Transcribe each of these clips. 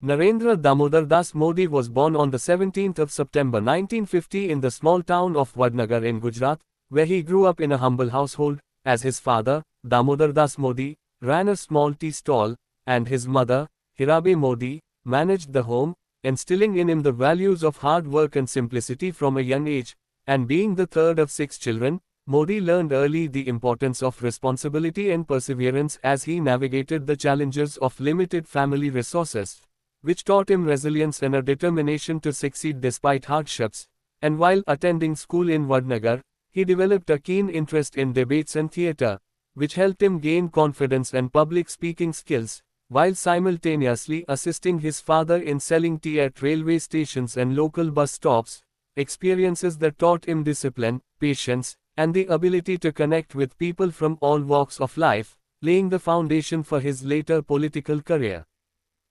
Narendra Damodar Das Modi was born on the 17th of September 1950 in the small town of Vadnagar in Gujarat, where he grew up in a humble household, as his father, Damodar Das Modi, ran a small tea stall, and his mother, Hirabai Modi, managed the home, instilling in him the values of hard work and simplicity from a young age, and being the third of 6 children, Modi learned early the importance of responsibility and perseverance as he navigated the challenges of limited family resources, which taught him resilience and a determination to succeed despite hardships. And while attending school in Vadnagar, he developed a keen interest in debates and theatre, which helped him gain confidence and public speaking skills, while simultaneously assisting his father in selling tea at railway stations and local bus stops, experiences that taught him discipline, patience, and the ability to connect with people from all walks of life, laying the foundation for his later political career.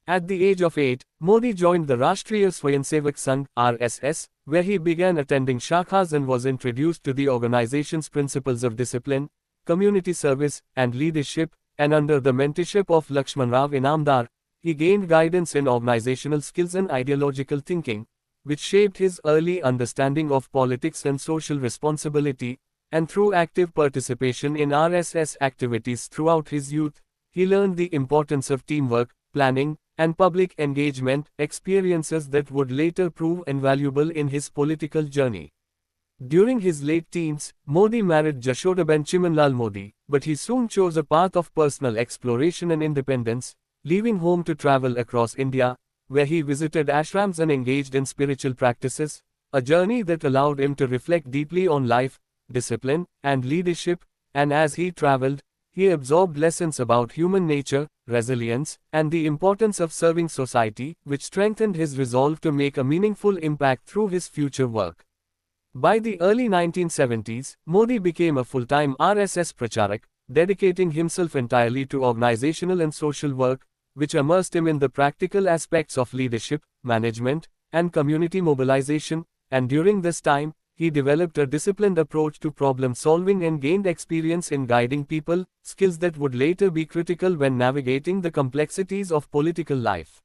At the age of 8, Modi joined the Rashtriya Swayamsevak Sangh (RSS), where he began attending shakhas and was introduced to the organization's principles of discipline, community service, and leadership, and under the mentorship of Lakshman Rao Inamdar, he gained guidance in organizational skills and ideological thinking, which shaped his early understanding of politics and social responsibility, and through active participation in RSS activities throughout his youth, he learned the importance of teamwork, planning, and public engagement, experiences that would later prove invaluable in his political journey. During his late teens, Modi married Jashodaben Chimanlal Modi, but he soon chose a path of personal exploration and independence, leaving home to travel across India, where he visited ashrams and engaged in spiritual practices, a journey that allowed him to reflect deeply on life, discipline, and leadership, and as he traveled, he absorbed lessons about human nature, resilience, and the importance of serving society, which strengthened his resolve to make a meaningful impact through his future work. By the early 1970s, Modi became a full-time RSS pracharak, dedicating himself entirely to organizational and social work, which immersed him in the practical aspects of leadership, management, and community mobilization, and during this time, he developed a disciplined approach to problem-solving and gained experience in guiding people, skills that would later be critical when navigating the complexities of political life.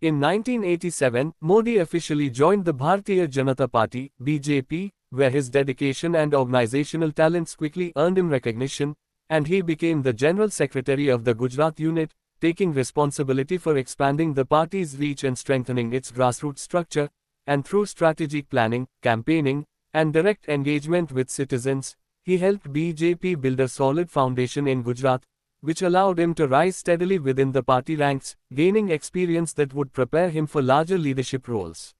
In 1987, Modi officially joined the Bharatiya Janata Party (BJP), where his dedication and organizational talents quickly earned him recognition, and he became the General Secretary of the Gujarat unit, taking responsibility for expanding the party's reach and strengthening its grassroots structure, and through strategic planning, campaigning, and direct engagement with citizens, he helped BJP build a solid foundation in Gujarat, which allowed him to rise steadily within the party ranks, gaining experience that would prepare him for larger leadership roles.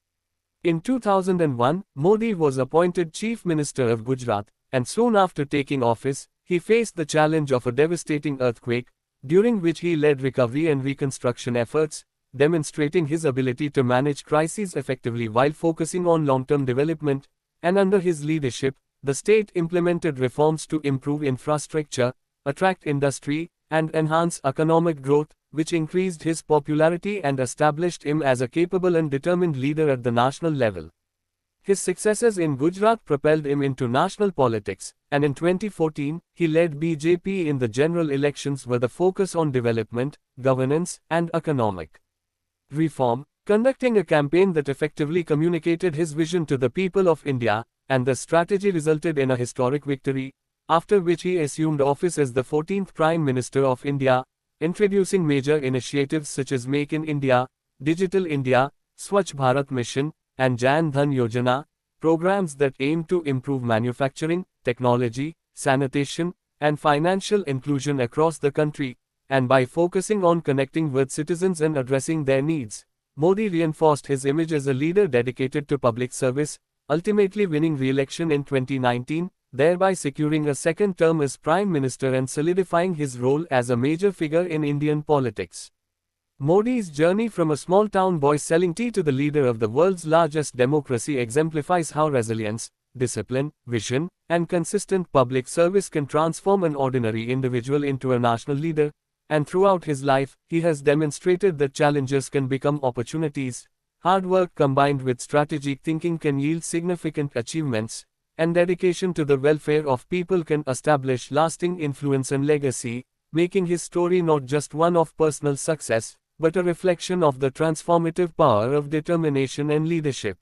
In 2001, Modi was appointed Chief Minister of Gujarat, and soon after taking office, he faced the challenge of a devastating earthquake, during which he led recovery and reconstruction efforts, demonstrating his ability to manage crises effectively while focusing on long-term development, and under his leadership, the state implemented reforms to improve infrastructure, attract industry, and enhance economic growth, which increased his popularity and established him as a capable and determined leader at the national level. His successes in Gujarat propelled him into national politics, and in 2014, he led BJP in the general elections with a focus on development, governance, and economic reform, conducting a campaign that effectively communicated his vision to the people of India, and the strategy resulted in a historic victory, after which he assumed office as the 14th Prime Minister of India, introducing major initiatives such as Make in India, Digital India, Swachh Bharat Mission, and Jan Dhan Yojana, programs that aim to improve manufacturing, technology, sanitation, and financial inclusion across the country, and by focusing on connecting with citizens and addressing their needs, Modi reinforced his image as a leader dedicated to public service, ultimately winning re-election in 2019, thereby securing a second term as Prime Minister and solidifying his role as a major figure in Indian politics. Modi's journey from a small-town boy selling tea to the leader of the world's largest democracy exemplifies how resilience, discipline, vision, and consistent public service can transform an ordinary individual into a national leader, and throughout his life, he has demonstrated that challenges can become opportunities, hard work combined with strategic thinking can yield significant achievements, and dedication to the welfare of people can establish lasting influence and legacy, making his story not just one of personal success, but a reflection of the transformative power of determination and leadership.